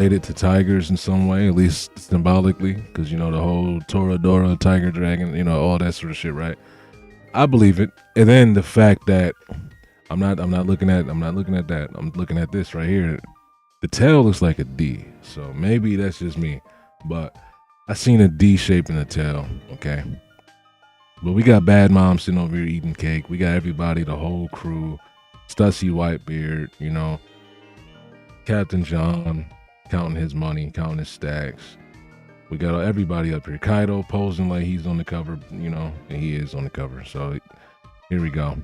related to tigers in some way, at least symbolically, because you know the whole Toradora, tiger dragon, you know all that sort of shit, right? I believe it. And then the fact that I'm not looking at that. I'm looking at this right here. The tail looks like a D, so maybe that's just me, but I seen a D shape in the tail. Okay, but we got Bad Mom sitting over here eating cake. We got everybody, the whole crew, Stussy Whitebeard, you know, Captain John counting his money, counting his stacks. We got everybody up here. Kaido posing like he's on the cover, you know, and he is on the cover. So here we go.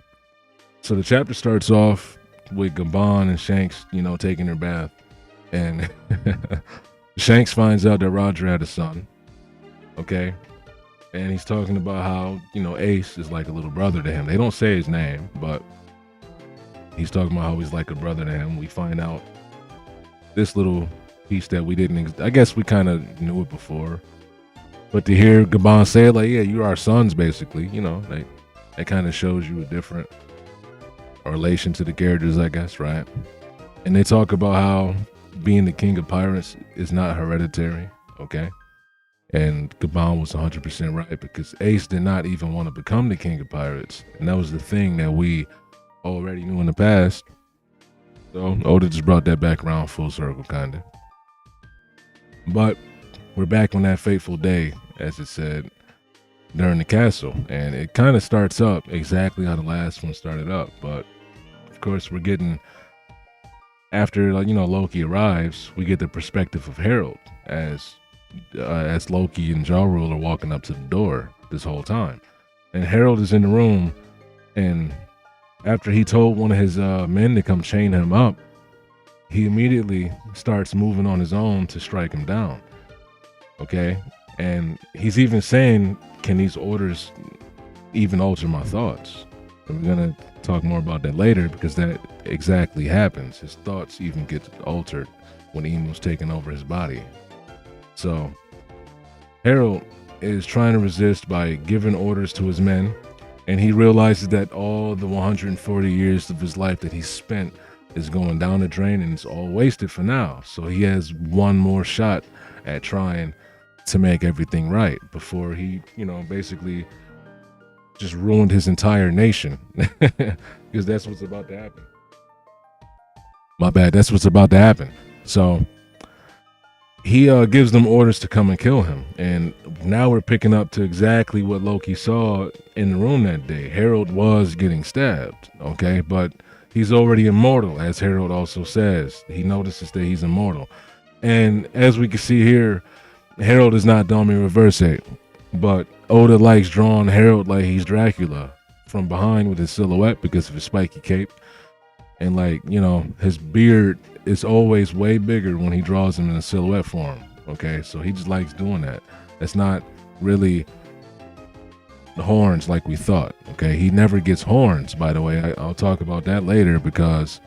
So the chapter starts off with Gabon and Shanks, you know, taking their bath. And Shanks finds out that Roger had a son. Okay. And he's talking about how, you know, Ace is like a little brother to him. They don't say his name, but he's talking about how he's like a brother to him. We find out this little piece that we didn't, I guess we kind of knew it before. But to hear Gabon say it, like, yeah, you're our sons, basically, you know, like, that kind of shows you a different relation to the characters, I guess, right? And they talk about how being the king of pirates is not hereditary, okay? And Gabon was 100% right, because Ace did not even want to become the king of pirates. And that was the thing that we already knew in the past. So Oda just brought that back around full circle, kind of. But we're back on that fateful day, as it said, during the castle. And it kind of starts up exactly how the last one started up. But, of course, we're getting, after, like, you know, Loki arrives, we get the perspective of Harold as Loki and Ja Rule are walking up to the door this whole time. And Harold is in the room, and after he told one of his men to come chain him up, he immediately starts moving on his own to strike him down. Okay? And he's even saying, can these orders even alter my thoughts? And we're going to talk more about that later, because that exactly happens. His thoughts even get altered when Imu's taking over his body. So Harold is trying to resist by giving orders to his men, and he realizes that all the 140 years of his life that he spent is going down the drain, and it's all wasted for now. So he has one more shot at trying to make everything right before he, you know, basically just ruined his entire nation. Because that's what's about to happen. My bad, that's what's about to happen. So he gives them orders to come and kill him. And now we're picking up to exactly what Loki saw in the room that day. Harold was getting stabbed, okay? But he's already immortal, as Harold also says. He notices that he's immortal. And as we can see here, Harold is not Domi Reverse, but Oda likes drawing Harold like he's Dracula from behind with his silhouette because of his spiky cape. And, like, you know, his beard is always way bigger when he draws him in a silhouette form. Okay, so he just likes doing that. That's not really the horns like we thought. Okay, he never gets horns, by the way. I'll talk about that later, because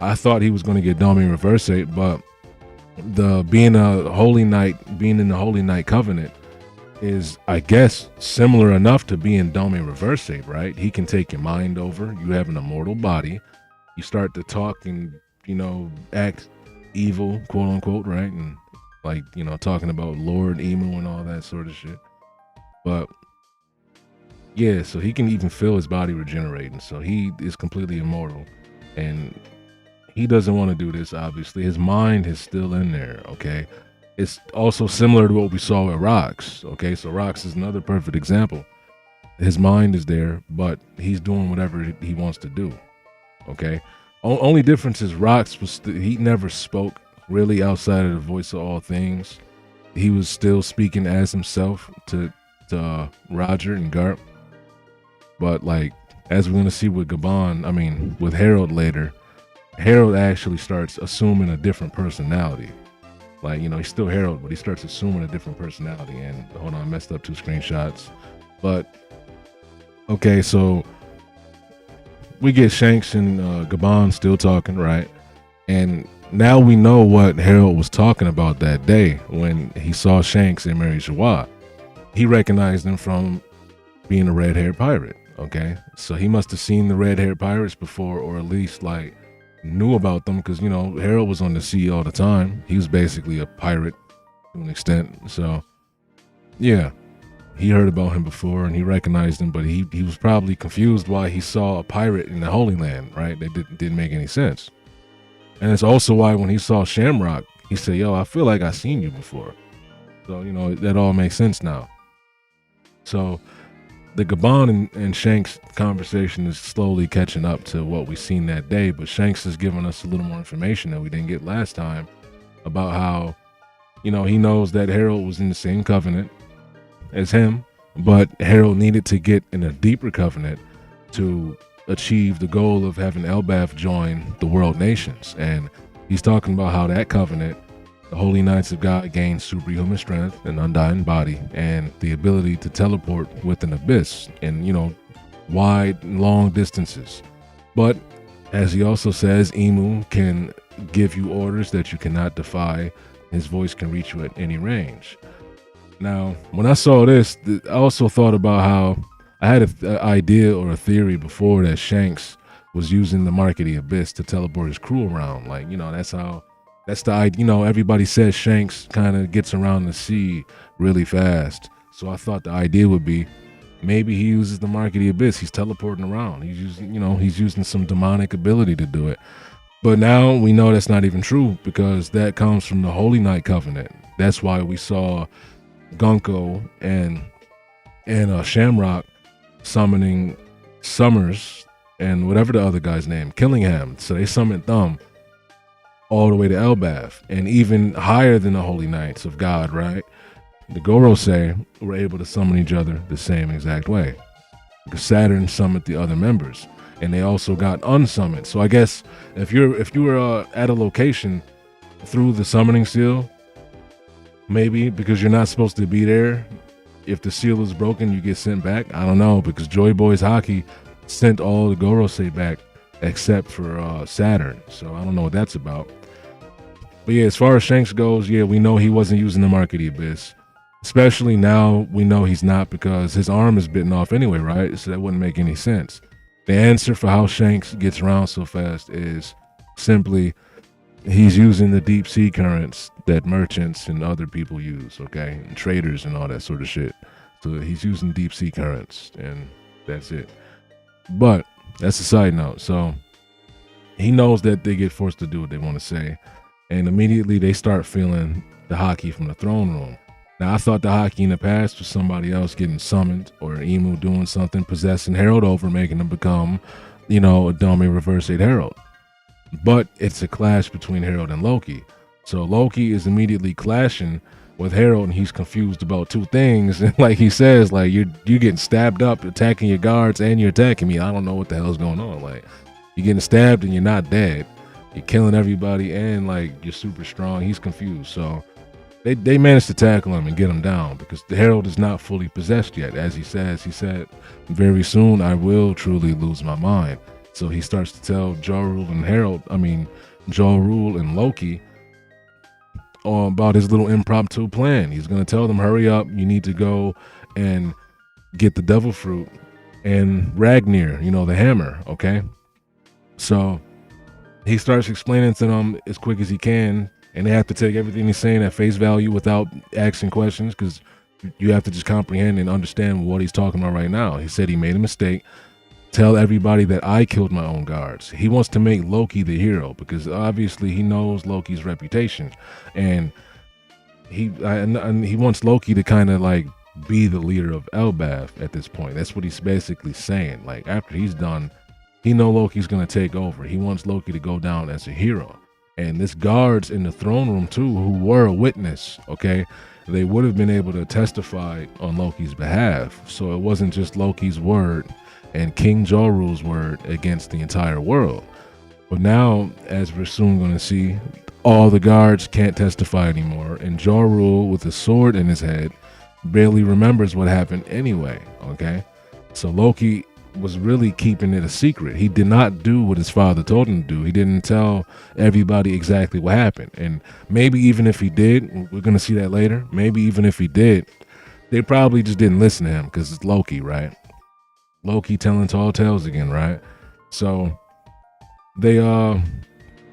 I thought he was going to get Domi Reverse, but being a holy knight, being in the Holy Knight Covenant is, I guess, similar enough to being Domi Reverse, right? He can take your mind over. You have an immortal body. You start to talk and, you know, act evil, quote unquote, right? And, like, you know, talking about Lord Emu and all that sort of shit. But yeah, so he can even feel his body regenerating. So he is completely immortal. And he doesn't want to do this, obviously. His mind is still in there, okay? It's also similar to what we saw with Rox, okay? So Rox is another perfect example. His mind is there, but he's doing whatever he wants to do, okay? Only difference is Rox was he never spoke really outside of the voice of all things. He was still speaking as himself to Roger and Garp. But, like, as we're going to see with with Harold later, Harold actually starts assuming a different personality. Like, you know, he's still Harold, but he starts assuming a different personality. And hold on, I messed up 2 screenshots. But okay, so we get Shanks and Gabon still talking, right? And now we know what Harold was talking about that day when he saw Shanks and Mary Joie. He recognized him from being a red-haired pirate, okay? So he must have seen the red-haired pirates before, or at least, like, knew about them because Harold was on the sea all the time. He was basically a pirate to an extent. So yeah, he heard about him before and he recognized him, but he was probably confused why he saw a pirate in the Holy Land. Right? That didn't make any sense. And it's also why when he saw Shamrock, he said, "Yo, I feel like I seen you before." So that all makes sense now. So the Gabon and Shanks conversation is slowly catching up to what we seen that day, but Shanks is giving us a little more information that we didn't get last time about how, he knows that Harold was in the same covenant as him, but Harold needed to get in a deeper covenant to achieve the goal of having Elbaf join the world nations. And he's talking about how that covenant, the Holy Knights of God, gain superhuman strength, an undying body, and the ability to teleport with an abyss in, wide and long distances. But as he also says, Emu can give you orders that you cannot defy. His voice can reach you at any range. Now, when I saw this, I also thought about how I had an idea or a theory before that Shanks was using the Mark of the Abyss to teleport his crew around. Like, that's the idea. Everybody says Shanks kind of gets around the sea really fast. So I thought the idea would be maybe he uses the Mark of the Abyss. He's teleporting around. He's using some demonic ability to do it. But now we know that's not even true because that comes from the Holy Knight Covenant. That's why we saw Gunko and Shamrock summoning Summers and whatever the other guy's name, Killingham. So they summoned them all the way to Elbaf, and even higher than the Holy Knights of God, right? The Gorosei were able to summon each other the same exact way. Because Saturn summoned the other members, and they also got unsummoned. So I guess if you were at a location through the summoning seal, maybe because you're not supposed to be there, if the seal is broken, you get sent back. I don't know, because Joy Boys Hockey sent all the Gorosei back except for Saturn. So I don't know what that's about. But yeah, as far as Shanks goes, yeah, we know he wasn't using the Mark of the Abyss. Especially now we know he's not because his arm is bitten off anyway, right? So that wouldn't make any sense. The answer for how Shanks gets around so fast is simply he's using the deep sea currents that merchants and other people use, okay? And traders and all that sort of shit. So he's using deep sea currents and that's it. But that's a side note. So he knows that they get forced to do what they want to say. And immediately they start feeling the hockey from the throne room. Now, I thought the hockey in the past was somebody else getting summoned or Emu doing something, possessing Harold over, making him become, a dummy reverse 8 Harold. But it's a clash between Harold and Loki. So Loki is immediately clashing with Harold, and he's confused about two things. And like he says, like, you're getting stabbed up, attacking your guards, and you're attacking me. I don't know what the hell's going on. Like, you're getting stabbed and you're not dead. You're killing everybody, and like you're super strong. He's confused. So they managed to tackle him and get him down because the Herald is not fully possessed yet. As he said, very soon I will truly lose my mind. So he starts to tell Jorul and Loki about his little impromptu plan. He's going to tell them, hurry up, you need to go and get the devil fruit and Ragnir, the hammer, okay? So he starts explaining to them as quick as he can, and they have to take everything he's saying at face value without asking questions because you have to just comprehend and understand what he's talking about right now. He said he made a mistake. Tell everybody that I killed my own guards. He wants to make Loki the hero because obviously he knows Loki's reputation, and he wants Loki to kind of like be the leader of Elbaf at this point. That's what he's basically saying. Like after he's done, he know Loki's gonna take over. He wants Loki to go down as a hero. And this guards in the throne room too, who were a witness, okay, they would have been able to testify on Loki's behalf. So it wasn't just Loki's word and King Jorul's word against the entire world. But now, as we're soon going to see, all the guards can't testify anymore, and Jorul, with a sword in his head, barely remembers what happened anyway, okay? So Loki was really keeping it a secret. He did not do what his father told him to do. He didn't tell everybody exactly what happened. And maybe even if he did, we're going to see that later, maybe even if he did, they probably just didn't listen to him because it's Loki, right? Loki telling tall tales again, right? So they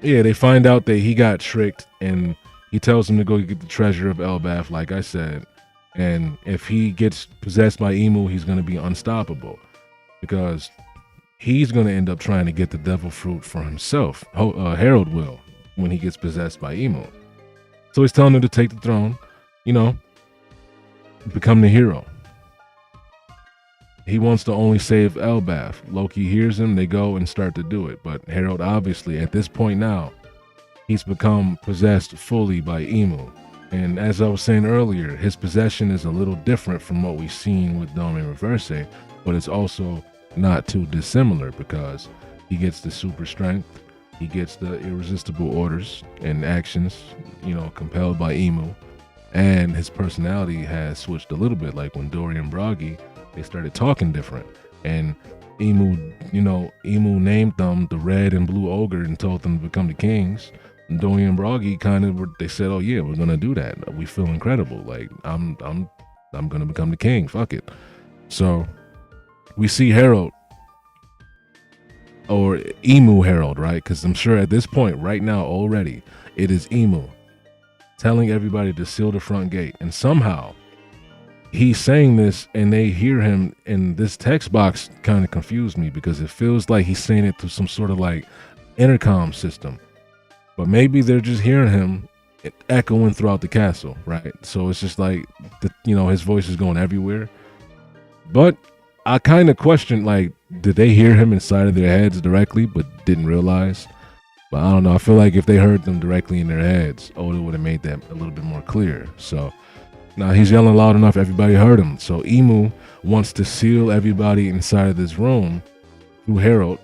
Yeah, they find out that he got tricked, and he tells him to go get the treasure of Elbath, like I said. And if he gets possessed by Emu, he's going to be unstoppable because he's going to end up trying to get the devil fruit for himself. Harold will when he gets possessed by Emu. So he's telling him to take the throne, you know, become the hero. He wants to only save Elbath. Loki hears him, they go and start to do it. But Harold, obviously, at this point now, he's become possessed fully by Emu. And as I was saying earlier, his possession is a little different from what we've seen with Dome Reverse, but it's also not too dissimilar because he gets the super strength, he gets the irresistible orders and actions, you know, compelled by Emu, and his personality has switched a little bit. Like when Dory and Bragi, they started talking different, and Emu named them the Red and Blue Ogre and told them to become the kings. And Dory and Bragi they said, "Oh yeah, we're gonna do that. We feel incredible. Like I'm gonna become the king. Fuck it." So we see Harold, or Emu Harold, right? Because I'm sure at this point, right now, already, it is Emu telling everybody to seal the front gate. And somehow he's saying this and they hear him, and this text box kind of confused me because it feels like he's saying it through some sort of like intercom system. But maybe they're just hearing him echoing throughout the castle, right? So it's just like, his voice is going everywhere. But I kind of questioned, like, did they hear him inside of their heads directly, but didn't realize? But I don't know. I feel like if they heard them directly in their heads, Oda would have made that a little bit more clear. So now he's yelling loud enough, everybody heard him. So Emu wants to seal everybody inside of this room through Harold.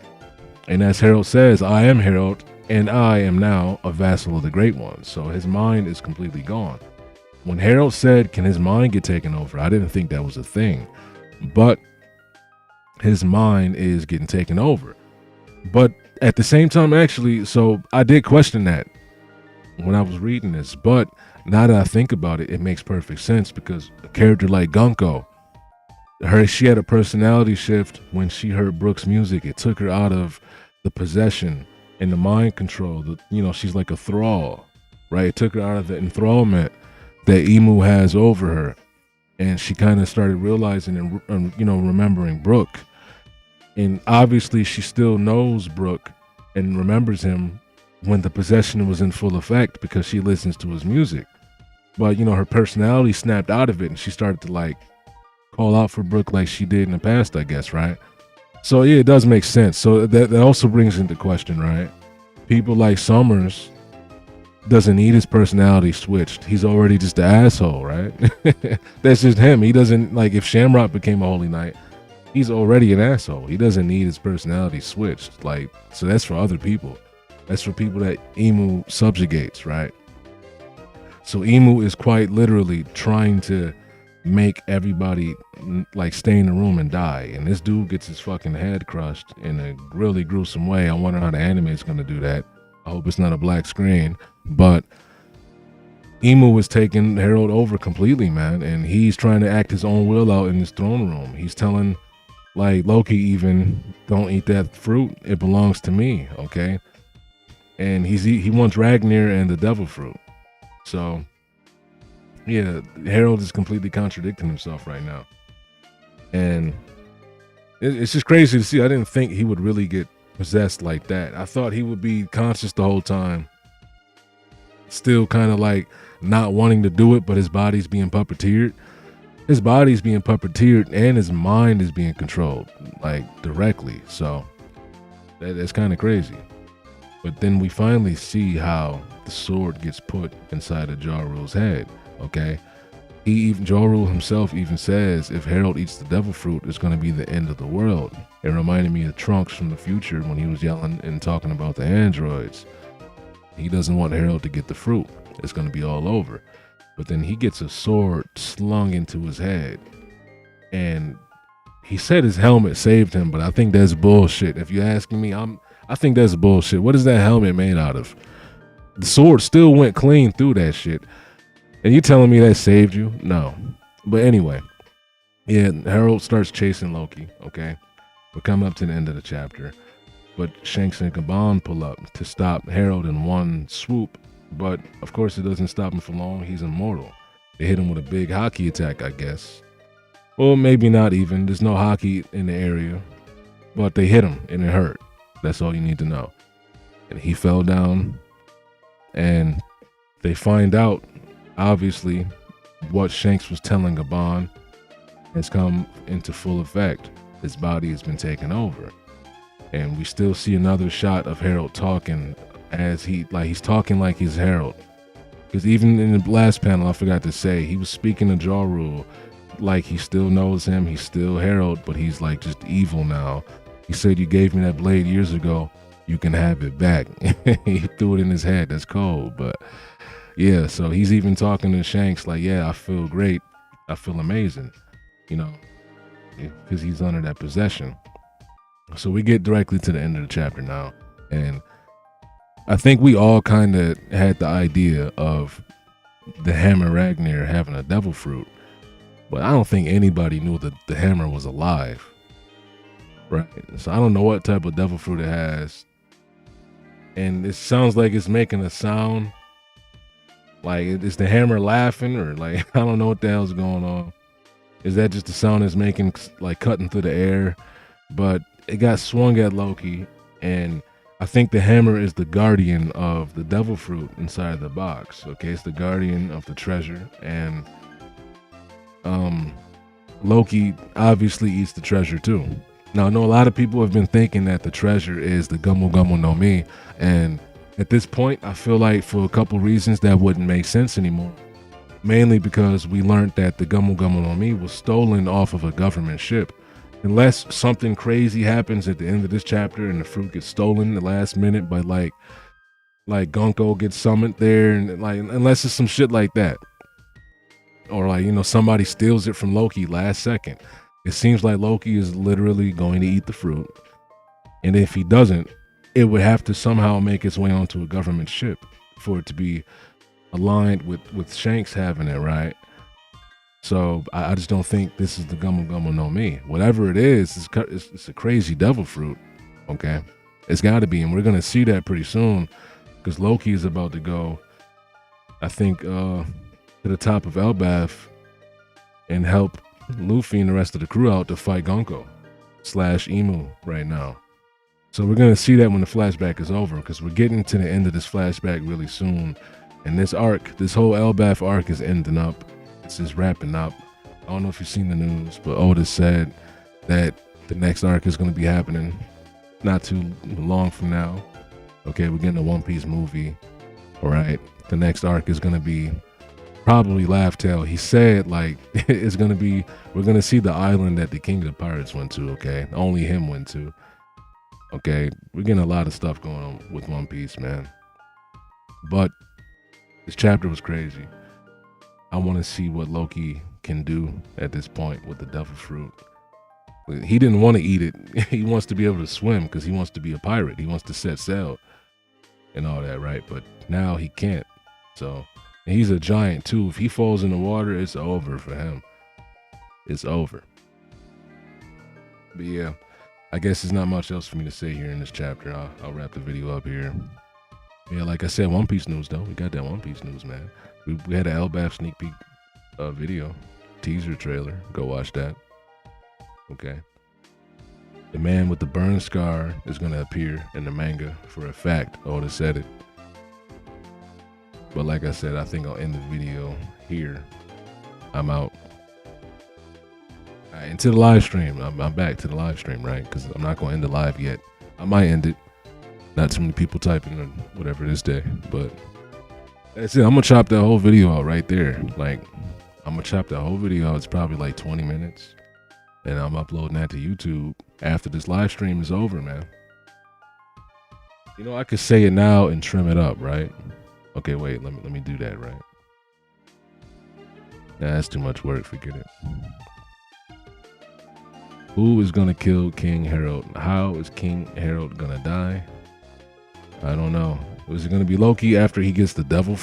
And as Harold says, I am Harold, and I am now a vassal of the Great One. So his mind is completely gone. When Harold said, can his mind get taken over? I didn't think that was a thing. But his mind is getting taken over. But at the same time, actually, so I did question that when I was reading this. But now that I think about it, it makes perfect sense because a character like Gunko, she had a personality shift when she heard Brook's music. It took her out of the possession and the mind control. She's like a thrall, right? It took her out of the enthrallment that Emu has over her. And she kind of started realizing and remembering Brook. And obviously she still knows Brook and remembers him when the possession was in full effect because she listens to his music. But, her personality snapped out of it and she started to like call out for Brook like she did in the past, I guess, right? So yeah, it does make sense. So that also brings into question, right? People like Summers doesn't need his personality switched. He's already just an asshole, right? That's just him. He doesn't, like, if Shamrock became a Holy Knight, he's already an asshole. He doesn't need his personality switched. Like, so that's for other people. That's for people that Emu subjugates, right? So Emu is quite literally trying to make everybody like stay in the room and die. And this dude gets his fucking head crushed in a really gruesome way. I wonder how the anime is going to do that. I hope it's not a black screen. But Emu was taking Harold over completely, man. And he's trying to act his own will out in his throne room. He's telling, like, Loki even, don't eat that fruit. It belongs to me, okay? And he wants Ragnar and the devil fruit. So, yeah, Harold is completely contradicting himself right now. And it's just crazy to see. I didn't think he would really get possessed like that. I thought he would be conscious the whole time. Still kind of like not wanting to do it, but his body's being puppeteered. His body's being puppeteered and his mind is being controlled, like, directly. So that's kind of crazy. But then we finally see how the sword gets put inside of Ja Rule's head, okay? Ja Rule himself even says if Harold eats the devil fruit, it's going to be the end of the world. It reminded me of Trunks from the future when he was yelling and talking about the androids. He doesn't want Harold to get the fruit. It's going to be all over. But then he gets a sword slung into his head. And he said his helmet saved him, but I think that's bullshit. If you're asking me, I think that's bullshit. What is that helmet made out of? The sword still went clean through that shit. And you telling me that saved you? No. But anyway, yeah, Harold starts chasing Loki, okay? We're coming up to the end of the chapter. but Shanks and Gabon pull up to stop Harold in one swoop. But of course, it doesn't stop him for long. He's immortal. They hit him with a big hockey attack, I guess. Well, maybe not even. There's no hockey in the area, but they hit him and it hurt. That's all you need to know. And he fell down, and they find out, obviously, what Shanks was telling Gabon has come into full effect. His body has been taken over. And we still see another shot of Harold talking as he's talking like he's Harold. Because even in the last panel, I forgot to say, he was speaking to Ja Rule like he still knows him. He's still Harold, but he's like just evil now. He said, "You gave me that blade years ago. You can have it back." He threw it in his head. That's cold. But yeah, so he's even talking to Shanks like, "Yeah, I feel great. I feel amazing," because he's under that possession. So we get directly to the end of the chapter now. And I think we all kind of had the idea of the hammer Ragnar having a devil fruit, but I don't think anybody knew that the hammer was alive. Right. So I don't know what type of devil fruit it has. And it sounds like it's making a sound. Like, is the hammer laughing, or like, I don't know what the hell's going on. Is that just the sound it's making, like cutting through the air? But it got swung at Loki, and I think the hammer is the guardian of the devil fruit inside the box. Okay, it's the guardian of the treasure, and Loki obviously eats the treasure too. Now, I know a lot of people have been thinking that the treasure is the Gumu Gumu no Mi, and at this point, I feel like for a couple reasons that wouldn't make sense anymore. Mainly because we learned that the Gumu Gumu no Mi was stolen off of a government ship. Unless something crazy happens at the end of this chapter and the fruit gets stolen the last minute by like Gonko gets summoned there, and like, unless it's some shit like that, or like, somebody steals it from Loki last second. It seems like Loki is literally going to eat the fruit, and if he doesn't, it would have to somehow make its way onto a government ship for it to be aligned with Shanks having it, right? So I just don't think this is the Gumu Gumu no Mi. Whatever it is, it's a crazy devil fruit. Okay, it's got to be, and we're gonna see that pretty soon, because Loki is about to go, I think, to the top of Elbaf and help Luffy and the rest of the crew out to fight Gonko / Emu right now. So we're gonna see that when the flashback is over, because we're getting to the end of this flashback really soon, and this whole Elbaf arc is ending up. It's just wrapping up. I don't know if you've seen the news, but Otis said that the next arc is going to be happening not too long from now. Okay, we're getting a One Piece movie. All right, the next arc is going to be probably Laugh Tale. He said like it's going to be, we're going to see the island that the King of the Pirates went to. Okay, only him went to. Okay, we're getting a lot of stuff going on with One Piece, man. But this chapter was crazy. I want to see what Loki can do at this point with the devil fruit. He didn't want to eat it. He wants to be able to swim because he wants to be a pirate. He wants to set sail and all that, right? But now he can't. So, and he's a giant too. If he falls in the water, it's over for him. It's over. But yeah, I guess there's not much else for me to say here in this chapter. I'll wrap the video up here. Yeah, like I said, One Piece news though. We got that One Piece news, man. We had an Elbaf sneak peek video, teaser trailer. Go watch that. Okay. The man with the burn scar is going to appear in the manga for a fact. Oda said it. But like I said, I think I'll end the video here. I'm out. All right, into the live stream. I'm back to the live stream, right? Because I'm not going to end the live yet. I might end it. Not too many people typing or whatever this day, but that's it. I'm gonna chop that whole video out right there. Like, I'm gonna chop that whole video out. It's probably like 20 minutes, and I'm uploading that to YouTube after this live stream is over, man. I could say it now and trim it up, right? Okay, wait. Let me do that, right? Nah, that's too much work. Forget it. Who is gonna kill King Harold? How is King Harold gonna die? I don't know. Is it gonna be Loki after he gets the devil